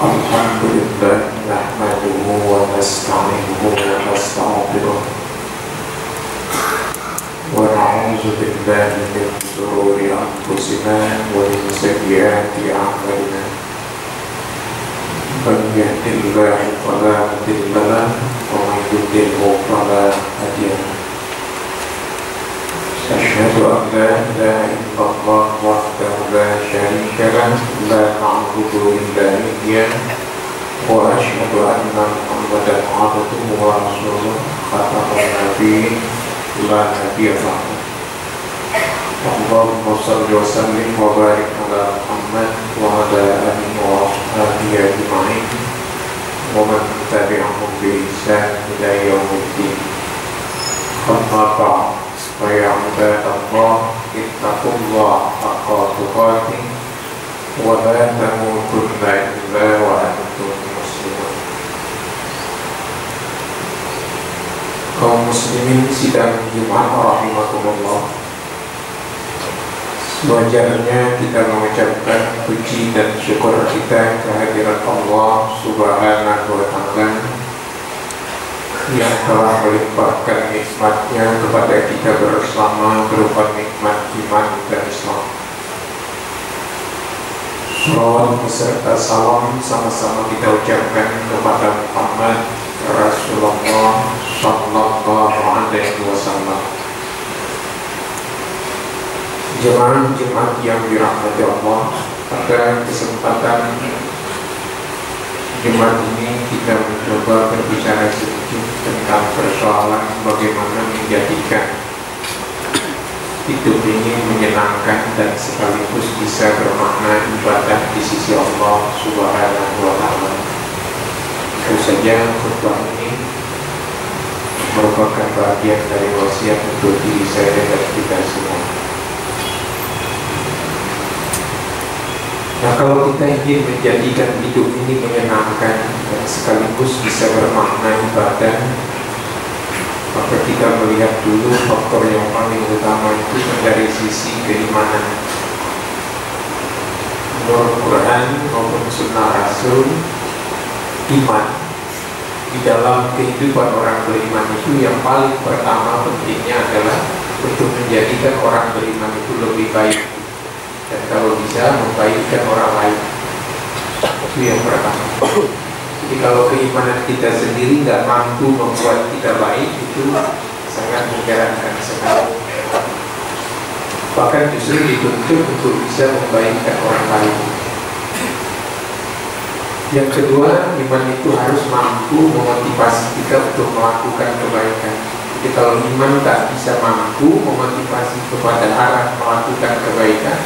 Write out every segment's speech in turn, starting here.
Alhamdulillah nahmaduhu wa nasta'inuhu wa nastaghfiruh wa na'udzu billahi min shururi anfusina wa min sayyiati a'malina. Man yahdihillahu fala mudilla lahu wa man yudlilhu fala hadiya lahu. Asyhadu an la ilaha illallah wahdahu la syarika lahu la na'budu illa iyyah wa asyhadu anna Muhammadan abduhu wa rasuluh khatamun nabiyyin la nabiyya ba'dahu. Allahumma shalli wa sallim wa barik ala Muhammad wa ala alihi wa ashabihi ajma'in wa man tabi'ahum bi ihsan ila yaumiddin. Amma ba'd. Ya ibadallah, ittaqullaha haqqa tuqatih wa la tamutunna illa wa antum muslimun. Kaum muslimin sidang Jumat rahimakumullah, sewajarnya kita mengucapkan puji dan syukur kita kehadirat Allah Subhanahu wa Ta'ala yang telah melimpahkan nikmatnya kepada kita bersama berupa nikmat iman dan Islam. Salawat beserta salam sama-sama kita ucapkan kepada Muhammad Rasulullah Sallallahu Alaihi Wasallam. Jemaah Jumat yang dirahmati Allah, pada kesempatan Jumat ini kita mencoba berbicara sedikit tentang persoalan bagaimana menjadikan hidup ini menyenangkan dan sekaligus bisa bermakna ibadah di sisi Allah Subhanahu wa Ta'ala. Tentu saja khutbah ini merupakan bagian dari wasiat untuk diri saya dan kita semua. Nah, kalau kita ingin menjadikan hidup ini menyenangkan dan sekaligus bisa bermakna ibadah, maka kita melihat dulu faktor yang paling utama itu dari sisi keimanan. Menurut Quran maupun Sunnah Rasul, iman di dalam kehidupan orang beriman itu yang paling pertama pentingnya adalah untuk menjadikan orang beriman itu lebih baik, dan kalau bisa membaikkan orang lain. Itu yang pertama. Jadi kalau keimanan kita sendiri nggak mampu membuat kita baik, itu sangat mengherankan sekali. Bahkan justru dituntut untuk bisa membaikkan orang lain. Yang kedua, iman itu harus mampu memotivasi kita untuk melakukan kebaikan. Jadi kalau iman tak bisa mampu memotivasi kepada arah melakukan kebaikan,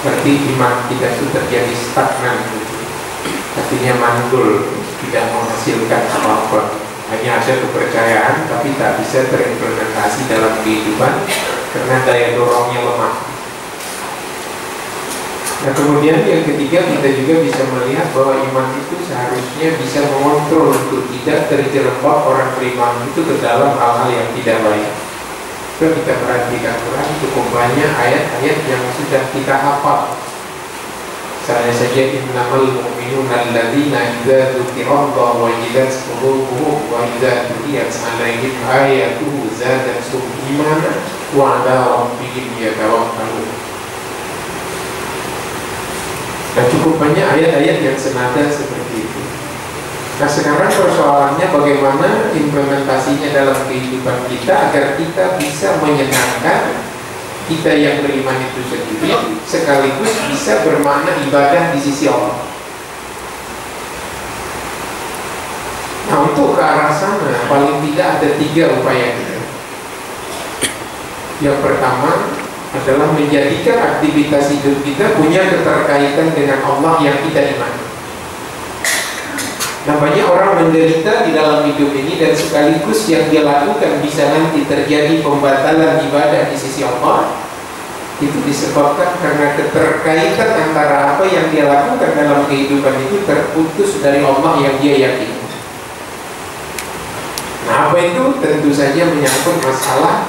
berarti iman kita itu terjadi stagnan, artinya mandul, tidak menghasilkan apa-apa. Hanya ada kepercayaan tapi tak bisa terimplementasi dalam kehidupan karena daya dorongnya lemah. Nah, kemudian yang ketiga, kita juga bisa melihat bahwa iman itu seharusnya bisa mengontrol untuk tidak terjerembab orang beriman itu ke dalam hal-hal yang tidak baik. Kalau kita perhatikan Quran, cukup banyak ayat-ayat yang sudah kita hafal. Misalnya saja, innamal mu'minuna alladzina idza dzukirallahu wajilat qulubuhum wa idza tuliyat 'alaihim ayatuhu zadatuhum imanan wa 'ala rabbihim yatawakkalun. Dan cukup banyak ayat-ayat yang senada seperti itu. Nah, sekarang persoalannya bagaimana implementasinya dalam kehidupan kita agar kita bisa menyenangkan kita yang beriman itu sendiri, sekaligus bisa bermakna ibadah di sisi Allah. Nah, untuk ke arah sana paling tidak ada 3 upaya kita. Yang pertama adalah menjadikan aktivitas hidup kita punya keterkaitan dengan Allah yang kita imani. Nah, banyak orang menderita di dalam hidup ini dan sekaligus yang dia lakukan bisa nanti terjadi pembatalan ibadah di sisi Allah. Itu disebabkan karena keterkaitan antara apa yang dia lakukan dalam kehidupan itu terputus dari Allah yang dia yakini. Nah, apa itu? Tentu saja menyangkut masalah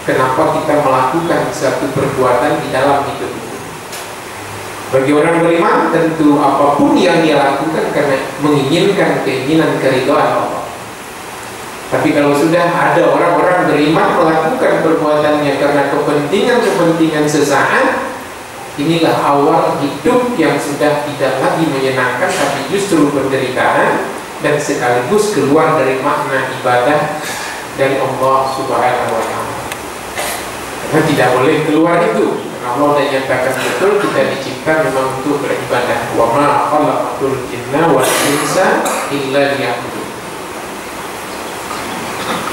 kenapa kita melakukan satu perbuatan di dalam hidup itu. Bagi orang beriman tentu apapun yang dia lakukan karena menginginkan keinginan keridhaan Allah. Tapi kalau sudah ada orang-orang beriman melakukan perbuatannya karena kepentingan-kepentingan sesaat, inilah awal hidup yang sudah tidak lagi menyenangkan tapi justru penderitaan dan sekaligus keluar dari makna ibadah dari Allah Subhanahu wa Ta'ala. Karena tidak boleh keluar itu. Allah sudah nyatakan betul kita dicipta memang untuk beribadah. Wa ma khalaqatul jinna wal insa illa liya'budun.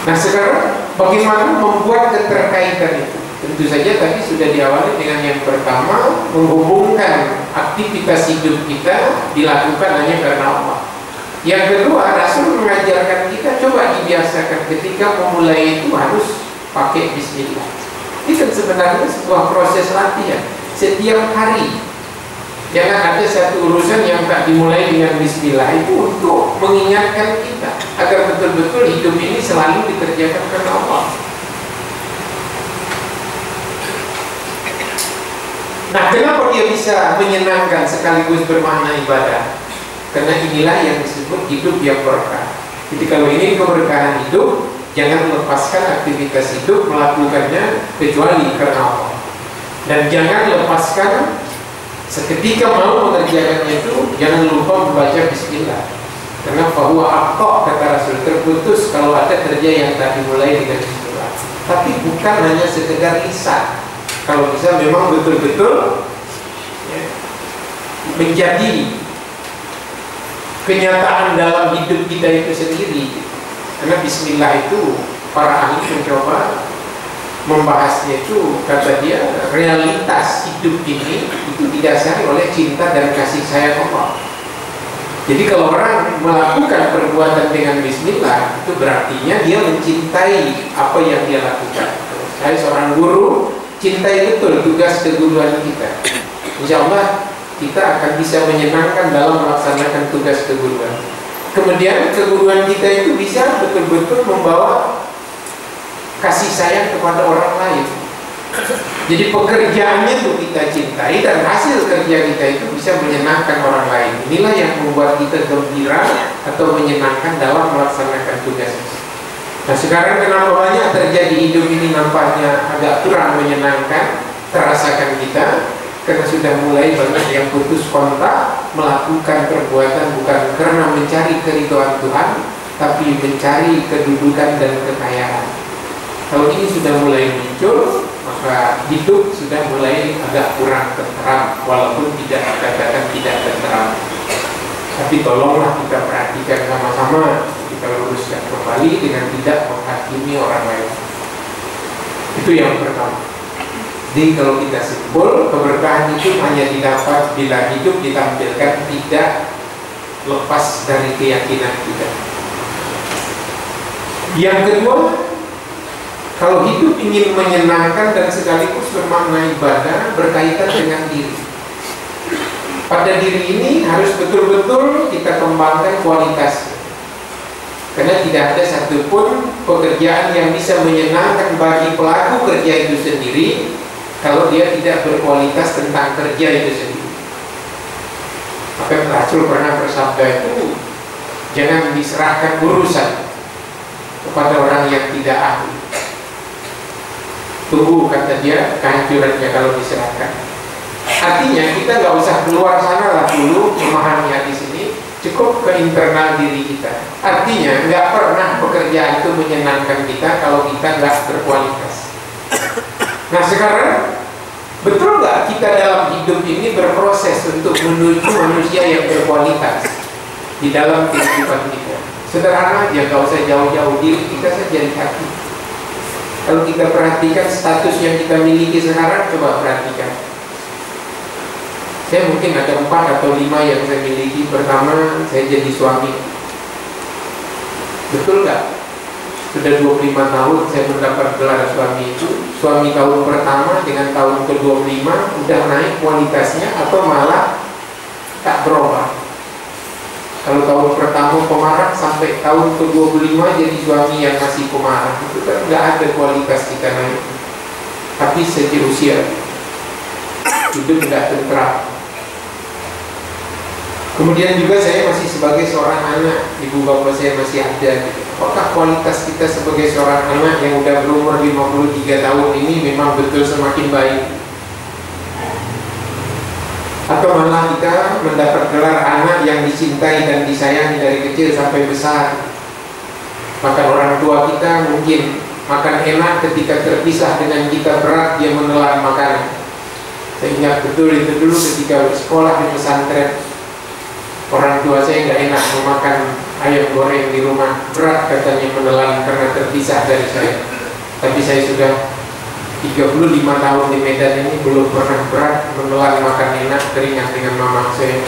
Nah sekarang bagaimana membuat keterkaitan itu? Tentu saja tadi sudah diawali dengan yang pertama, menghubungkan aktivitas hidup kita dilakukan hanya karena Allah. Yang kedua, Rasul mengajarkan kita coba dibiasakan ketika memulai itu harus pakai bismillah. Ini kan sebenarnya sebuah proses latihan setiap hari. Jangan ada satu urusan yang tak dimulai dengan bismillah. Itu untuk mengingatkan kita agar betul-betul hidup ini selalu dikerjakan karena Allah. Nah, kenapa dia bisa menyenangkan sekaligus bermakna ibadah? Karena inilah yang disebut hidup yang berkah. Jadi kalau ingin keberkahan hidup, jangan lepaskan aktivitas hidup melakukannya kecuali karena Allah. Dan jangan lepaskan seketika mau mengerjakannya itu, jangan lupa membaca bismillah. Karena bahwa aktok kata Rasul terputus kalau ada kerja yang tak dimulai dengan bismillah. Tapi bukan hanya sekedar lisan. Kalau bisa memang betul-betul ya, menjadi kenyataan dalam hidup kita itu sendiri. Karena bismillah itu para ahli mencoba membahasnya itu, kata dia, realitas hidup ini itu didasari oleh cinta dan kasih sayang Allah. Jadi kalau orang melakukan perbuatan dengan bismillah, itu berartinya dia mencintai apa yang dia lakukan. Saya seorang guru, cintai betul tugas keguruan kita. Insya Allah kita akan bisa menyenangkan dalam melaksanakan tugas keguruan. Kemudian keguruan kita itu bisa betul-betul membawa kasih sayang kepada orang lain. Jadi pekerjaannya itu kita cintai dan hasil kerja kita itu bisa menyenangkan orang lain. Inilah yang membuat kita gembira atau menyenangkan dalam melaksanakan tugas. Nah sekarang kenapa banyak terjadi hidup ini nampaknya agak kurang menyenangkan terasakan kita? Karena sudah mulai banyak yang putus kontak melakukan perbuatan bukan karena mencari keridhaan Tuhan, tapi mencari kedudukan dan kekayaan. Kalau ini sudah mulai muncul, maka hidup sudah mulai agak kurang tenteram, walaupun tidak dikatakan tidak tenteram. Tapi tolonglah kita perhatikan sama-sama, kita luruskan kembali dengan tidak menghakimi orang lain. Itu yang pertama. Jadi kalau kita simpul, keberkahan itu hanya didapat bila hidup ditampilkan tidak lepas dari keyakinan kita. Yang kedua, kalau hidup ingin menyenangkan dan sekaligus bermakna ibadah, berkaitan dengan diri. Pada diri ini harus betul-betul kita kembangkan kualitasnya. Karena tidak ada satupun pekerjaan yang bisa menyenangkan bagi pelaku kerja itu sendiri kalau dia tidak berkualitas tentang kerja itu sendiri. Maka Rasul pernah bersabda itu, jangan diserahkan urusan kepada orang yang tidak ahli. Tunggu, kata dia, kehancurannya kalau diserahkan. Artinya kita nggak usah keluar sana lah dulu memahami hadis ini, cukup ke internal diri kita. Artinya nggak pernah pekerjaan itu menyenangkan kita kalau kita nggak berkualitas. Nah sekarang betul nggak kita dalam hidup ini berproses untuk menuju manusia yang berkualitas di dalam kehidupan kita? Sederhana aja, nggak usah jauh-jauh, diri kita saja di hati. Kalau kita perhatikan status yang kita miliki sekarang, coba perhatikan. Saya mungkin ada 4 atau 5 yang saya miliki. Pertama, saya jadi suami. Betul nggak? Sudah 25 tahun saya mendapat gelar suami itu. Suami tahun pertama dengan tahun ke-25 udah naik kualitasnya atau malah tak berubah. Kalau tahun pertama pemarah sampai tahun ke-25 jadi suami yang masih pemarah, itu kan nggak ada kualitas kita naik. Tapi sejak usia hidup nggak tentram. Kemudian juga saya masih sebagai seorang anak, ibu bapak saya masih ada gitu. Apakah kualitas kita sebagai seorang anak yang udah berumur 53 tahun ini memang betul semakin baik? Atau malah kita mendapat gelar anak yang dicintai dan disayangi dari kecil sampai besar? Maka orang tua kita mungkin makan enak, ketika terpisah dengan kita berat dia menelan makanan. Saya ingat betul itu dulu ketika sekolah di pesantren. Orang tua saya nggak enak memakan ayam goreng di rumah, berat katanya menelan karena terpisah dari saya. Tapi saya sudah 35 tahun di Medan ini belum pernah berat menelan makan enak teringat dengan mama saya.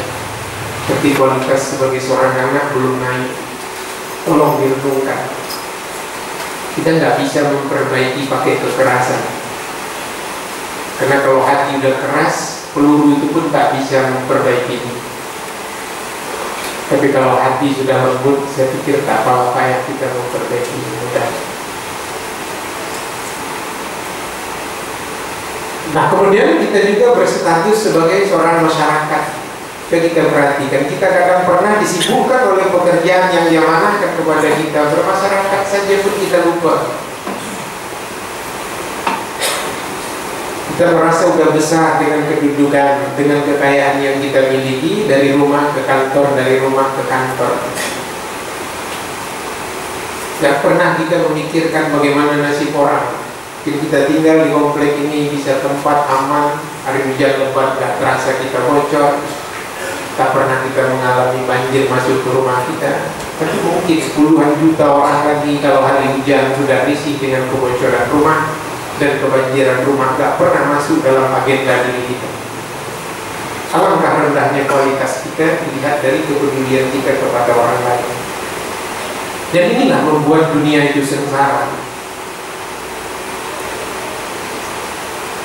Seperti kualitas sebagai seorang anak belum naik. Tolong direnungkan. Kita nggak bisa memperbaiki pakai kekerasan. Karena kalau hati udah keras, peluru itu pun tak bisa memperbaiki ini. Tapi kalau hati sudah lembut, saya pikir tak apa-apa yang kita memperbaiki mudah. Nah, kemudian kita juga berstatus sebagai seorang masyarakat. Ketika perhatikan, kita kadang pernah disibukkan oleh pekerjaan yang diamanahkan kepada kita. Bermasyarakat saja pun kita lupa. Kita merasa sudah besar dengan kedudukan, dengan kekayaan yang kita miliki, dari rumah ke kantor, dari rumah ke kantor. Tidak pernah kita memikirkan bagaimana nasib orang. Kita tinggal di komplek ini bisa tempat aman, hari hujan lebat tidak terasa kita bocor. Tak pernah kita mengalami banjir masuk ke rumah kita. Tapi mungkin puluhan juta orang lagi kalau hari hujan sudah risih dengan kebocoran rumah dan kebanjiran rumah, gak pernah masuk dalam agenda diri kita. Alangkah rendahnya kualitas kita dilihat dari kepedulian kita kepada orang lain. Dan inilah membuat dunia itu sengsara.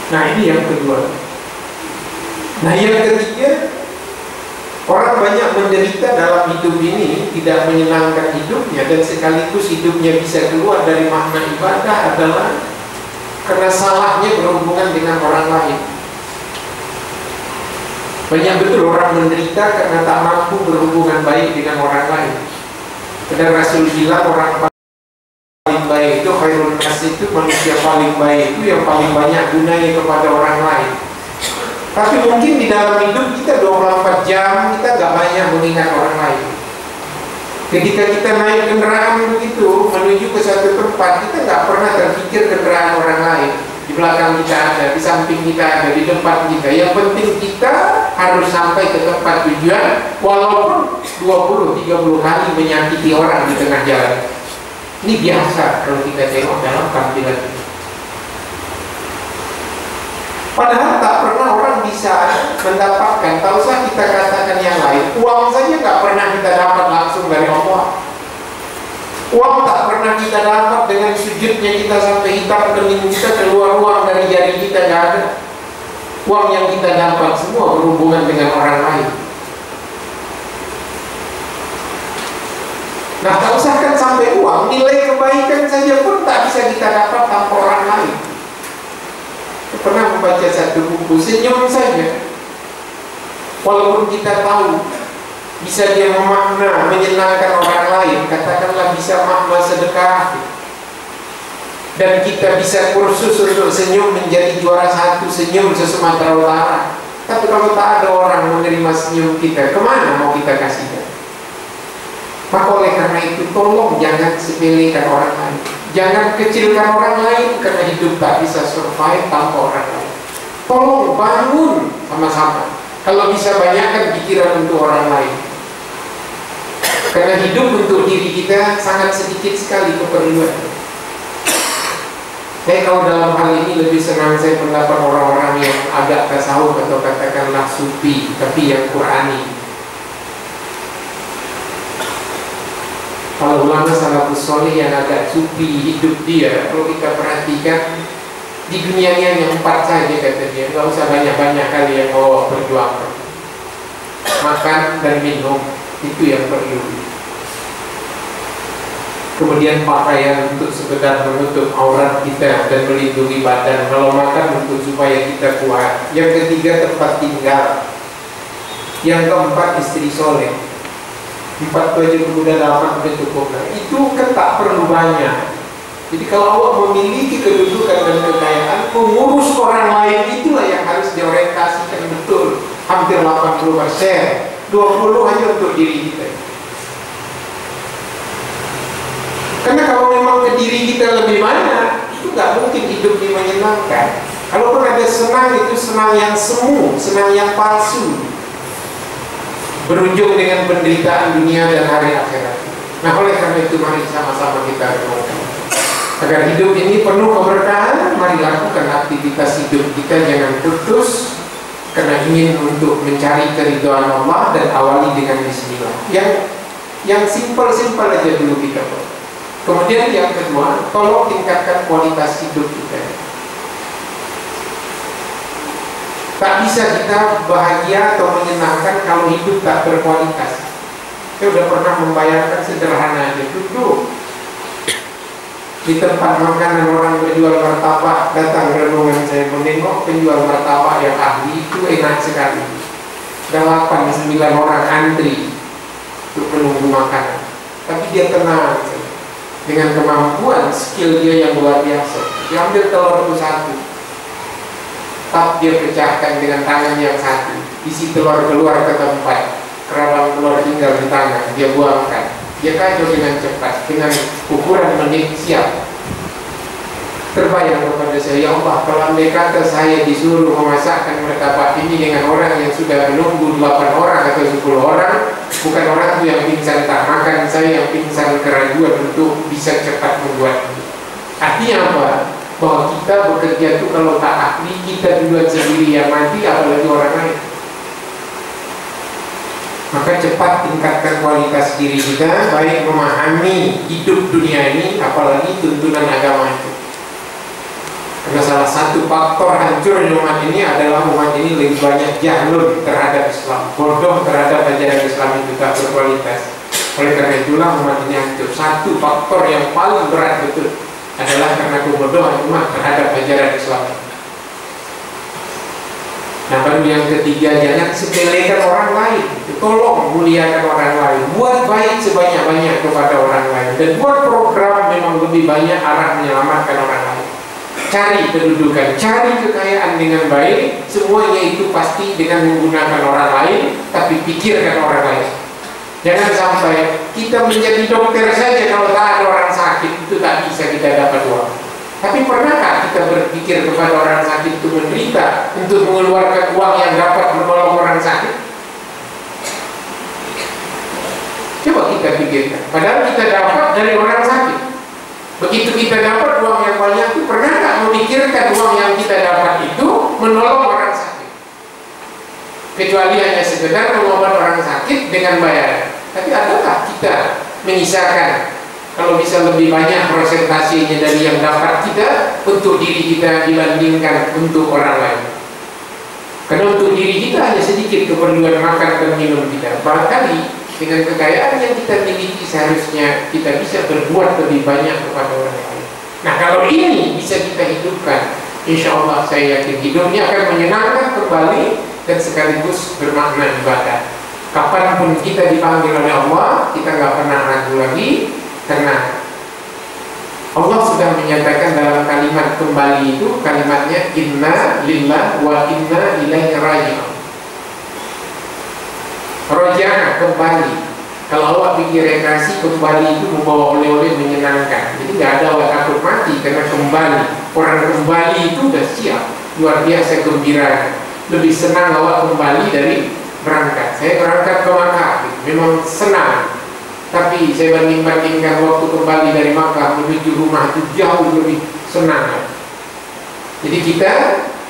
Nah, ini yang kedua. Nah, yang ketiga, orang banyak menderita dalam hidup ini, tidak menyenangkan hidupnya, dan sekaligus hidupnya bisa keluar dari makna ibadah adalah karena salahnya berhubungan dengan orang lain. Banyak betul orang menderita karena tak mampu berhubungan baik dengan orang lain. Karena Rasul bilang orang paling baik itu khairun nas, itu manusia paling baik itu yang paling banyak gunanya kepada orang lain. Tapi mungkin di dalam hidup kita 24 jam kita gak banyak mengingat orang lain. Ketika kita naik kendaraan begitu menuju ke satu tempat, kita nggak pernah terpikir kendaraan orang lain. Di belakang kita ada, di samping kita ada, di depan kita. Yang penting kita harus sampai ke tempat tujuan, walaupun 20-30 kali menyakiti orang di tengah jalan. Ini biasa kalau kita tengok dalam tampilan ini. Padahal tak pernah orang bisa mendapatkan, tak usah kita katakan yang lain, uang saja tak pernah kita dapat langsung dari Allah. Uang tak pernah kita dapat dengan sujudnya kita sampai hitam kening kita keluar uang dari jari kita, gak ada. Uang yang kita dapat semua berhubungan dengan orang lain. Nah, tak usahkan sampai uang, nilai kebaikan saja pun tak bisa kita dapat tanpa orang lain. Pernah membaca satu buku, senyum saja, walaupun kita tahu bisa dia memakna menyenangkan orang lain, katakanlah bisa makna sedekah, dan kita bisa kursus untuk senyum menjadi juara 1 senyum se-Sumatera Utara. Tapi kalau tak ada orang menerima senyum kita, kemana mau kita kasihkan? Maka oleh karena itu tolong jangan sepelekan orang lain. Jangan kecilkan orang lain, karena hidup tak bisa survive tanpa orang lain. Tolong bangun sama-sama. Kalau bisa banyakkan pikiran untuk orang lain. Karena hidup untuk diri kita sangat sedikit sekali keperluan. Saya kalau dalam hal ini lebih senang saya pendapat orang-orang yang agak tasawuf atau katakanlah sufi, tapi yang Qurani. Kalau ulama salafus soleh yang agak sufi hidup dia, kalau kita perhatikan di dunia ini hanya 4 saja kata dia, nggak usah banyak-banyak kali yang mau perjuangkan. Makan dan minum itu yang perlu. Kemudian pakaian untuk sekedar menutup aurat kita dan melindungi badan. Kalau makan untuk supaya kita kuat. Yang ketiga tempat tinggal. Yang keempat, istri soleh. 4 baju pemuda 8 udah cukup. Nah, itu kan tak perlu banyak. Jadi kalau awak memiliki kedudukan dan kekayaan, mengurus orang lain itulah yang harus diorientasikan betul. Hampir 80%, 20 hanya untuk diri kita. Karena kalau memang ke diri kita lebih banyak, itu nggak mungkin hidup ini menyenangkan. Kalaupun ada senang, itu senang yang semu, senang yang palsu, berujung dengan penderitaan dunia dan hari akhirat. Nah, oleh karena itu mari sama-sama kita renungkan. Agar hidup ini penuh keberkahan, mari lakukan aktivitas hidup kita jangan putus karena ingin untuk mencari keridhaan Allah, dan awali dengan bismillah. Yang simpel-simpel aja dulu kita buat. Kemudian yang kedua, tolong tingkatkan kualitas hidup kita. Tak bisa kita bahagia atau menyenangkan kalau hidup tak berkualitas. Saya sudah pernah membayangkan sederhana aja, duduk di tempat makanan orang berjual martabak, datang renungan saya menengok penjual martabak yang ahli itu enak sekali. 8-9 orang antri untuk menunggu makanan, tapi dia tenang dengan kemampuan skill dia yang luar biasa. Dia ambil telur itu satu, tap dia pecahkan dengan tangan yang satu, isi telur keluar ke tempat, kerabang telur tinggal di tangan, dia buangkan. Dia kacau dengan cepat, dengan ukuran menit siap. Terbayang kepada saya, ya Allah, kalau andai kata saya disuruh memasakkan martabak ini dengan orang yang sudah menunggu 8 orang atau 10 orang, bukan orang itu yang pingsan tak makan, saya yang pingsan keraguan untuk bisa cepat membuat ini. Artinya apa? Bahwa kita bekerja itu kalau tak ahli, kita duluan sendiri yang mati, apalagi orang lain. Maka cepat tingkatkan kualitas diri kita, baik memahami hidup dunia ini, apalagi tuntunan agama itu. Karena salah satu faktor hancurnya umat ini adalah umat ini lebih banyak jahil terhadap Islam, bodoh terhadap ajaran Islam itu tak berkualitas. Oleh karena itulah umat ini hancur. Satu faktor yang paling berat betul adalah karena kebodohan umat terhadap ajaran Islam. Nah, baru yang ketiga, jangan sepelekan orang lain. Tolong muliakan orang lain. Buat baik sebanyak-banyak kepada orang lain, dan buat program memang lebih banyak arah menyelamatkan orang lain. Cari kedudukan, cari kekayaan dengan baik, semuanya itu pasti dengan menggunakan orang lain, tapi pikirkan orang lain. Jangan sampai kita menjadi dokter saja kalau tak ada orang sakit, itu tak bisa kita dapat uang. Tapi pernahkah kita berpikir kepada orang sakit itu menderita untuk mengeluarkan uang yang dapat menolong orang sakit? Coba kita pikirkan. Padahal kita dapat dari orang sakit. Begitu kita dapat uang yang banyak itu, pernahkah memikirkan uang yang kita dapat itu menolong orang sakit? Kecuali hanya sekedar mengobat orang sakit dengan bayaran. Tapi adakah kita menyisakan kalau bisa lebih banyak presentasinya dari yang dapat kita untuk diri kita dibandingkan untuk orang lain? Karena untuk diri kita hanya sedikit keperluan makan dan minum kita. Barangkali dengan kekayaan yang kita miliki seharusnya kita bisa berbuat lebih banyak kepada orang lain. Nah, kalau ini bisa kita hidupkan, insya Allah saya yakin hidupnya akan menyenangkan kembali dan sekaligus bermakna ibadah. Kapanpun kita dipanggil oleh Allah, kita nggak pernah ragu lagi. Karena Allah sudah menyatakan dalam kalimat kembali itu, kalimatnya inna lillah wa inna ilaihi raji'un. Raja kembali. Kalau awak pikir rekreasi, kembali itu membawa oleh-oleh menyenangkan. Jadi nggak ada awak takut mati karena kembali. Orang kembali itu udah siap, luar biasa gembira. Lebih senang awak kembali dari berangkat. Saya berangkat ke Makkah, memang senang. Tapi saya banding-bandingkan waktu kembali dari Makkah menuju rumah itu jauh lebih senang. Jadi kita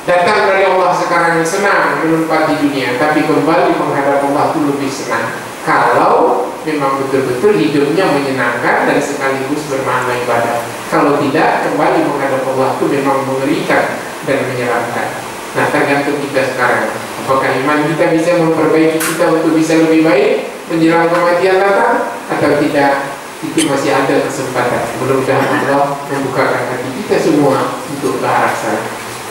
datang dari Allah sekarang senang menempati dunia, tapi kembali menghadap Allah itu lebih senang. Kalau memang betul-betul hidupnya menyenangkan dan sekaligus bermakna ibadah. Kalau tidak, kembali menghadap Allah itu memang mengerikan dan menyeramkan. Nah, tergantung kita sekarang. Apakah iman kita bisa memperbaiki kita untuk bisa lebih baik menjelang kematian datang atau tidak? Itu masih ada kesempatan. Mudah-mudahan Allah membukakan hati kita semua untuk ke arah sana.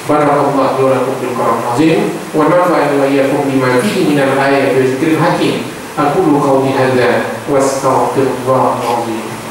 Barakallahu li wa lakum bil Qur'anil azim wa nafa'ani wa iyyakum bima fihi minal ayati wa dzikril hakim. Aqulu qawli hadza wa astaghfirullahal azim.